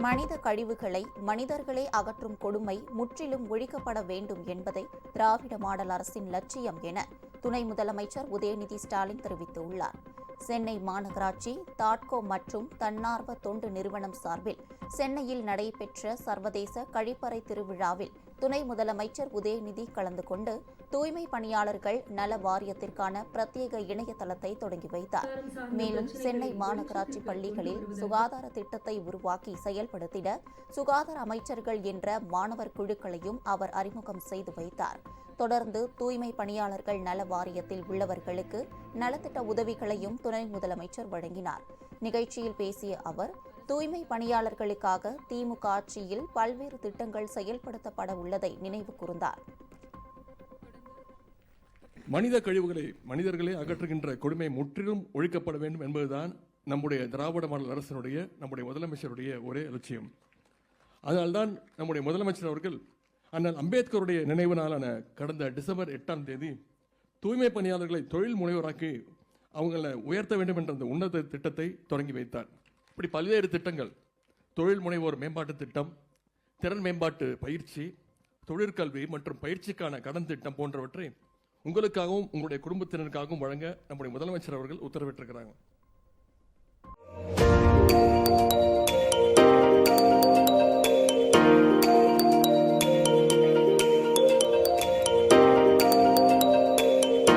மனித கழிவுகளை மனிதர்களே அகற்றும் கொடுமை முற்றிலும் ஒழிக்கப்பட வேண்டும் என்பதே திராவிட மாடல் அரசின் லட்சியம் என துணை முதலமைச்சர் உதயநிதி ஸ்டாலின் தெரிவித்துள்ளார். சென்னை மாநகராட்சி தாட்கோ மற்றும் தன்னார்வ தொண்டு நிறுவனம் சார்பில் சென்னையில் நடைபெற்ற சர்வதேச கழிப்பறை திருவிழாவில் துணை முதலமைச்சர் உதயநிதி கலந்து கொண்டு தூய்மை பணியாளர்கள் நல வாரியத்திற்கான பிரத்யேக இணையதளத்தை தொடங்கி வைத்தார். மேலும் சென்னை மாநகராட்சி பள்ளிகளில் சுகாதார திட்டத்தை உருவாக்கி செயல்படுத்திட சுகாதார அமைச்சர்கள் என்ற மாணவர் குழுக்களையும் அவர் அறிமுகம் செய்து வைத்தார். தொடர்ந்து தூய்மை பணியாளர்கள் நல வாரியத்தில் உள்ளவர்களுக்கு நலத்திட்ட உதவிகளையும் துணை முதலமைச்சர் வழங்கினார். நிகழ்ச்சியில் பேசிய அவர், தூய்மை பணியாளர்களுக்காக திமுக ஆட்சியில் பல்வேறு திட்டங்கள் செயல்படுத்தப்பட உள்ளதை நினைவு கூர்ந்தார். மனித கழிவுகளை மனிதர்களே அகற்றுகின்ற கொடுமை முற்றிலும் ஒழிக்கப்பட வேண்டும் என்பதுதான் நம்முடைய திராவிட மாடல் அரசினுடைய நம்முடைய முதலமைச்சருடைய ஒரே லட்சியம். அதனால்தான் நம்முடைய முதலமைச்சர் அவர்கள் அண்ணல் அம்பேத்கருடைய நினைவு நாளான கடந்த டிசம்பர் 8ஆம் தேதி தூய்மை பணியாளர்களை தொழில் முனைவராக்கி அவங்களை உயர்த்த வேண்டும் என்ற அந்த உன்னத திட்டத்தை தொடங்கி வைத்தார். இப்படி பல்வேறு திட்டங்கள், தொழில் முனைவோர் மேம்பாட்டு திட்டம், திறன் மேம்பாட்டு பயிற்சி, தொழிற்கல்வி மற்றும் பயிற்சிக்கான கடன் திட்டம் போன்றவற்றை உங்களுக்காகவும் உங்களுடைய குடும்பத்தினருக்காகவும் வழங்க நம்முடைய முதலமைச்சர் அவர்கள் உத்தரவிட்டிருக்கிறாங்க.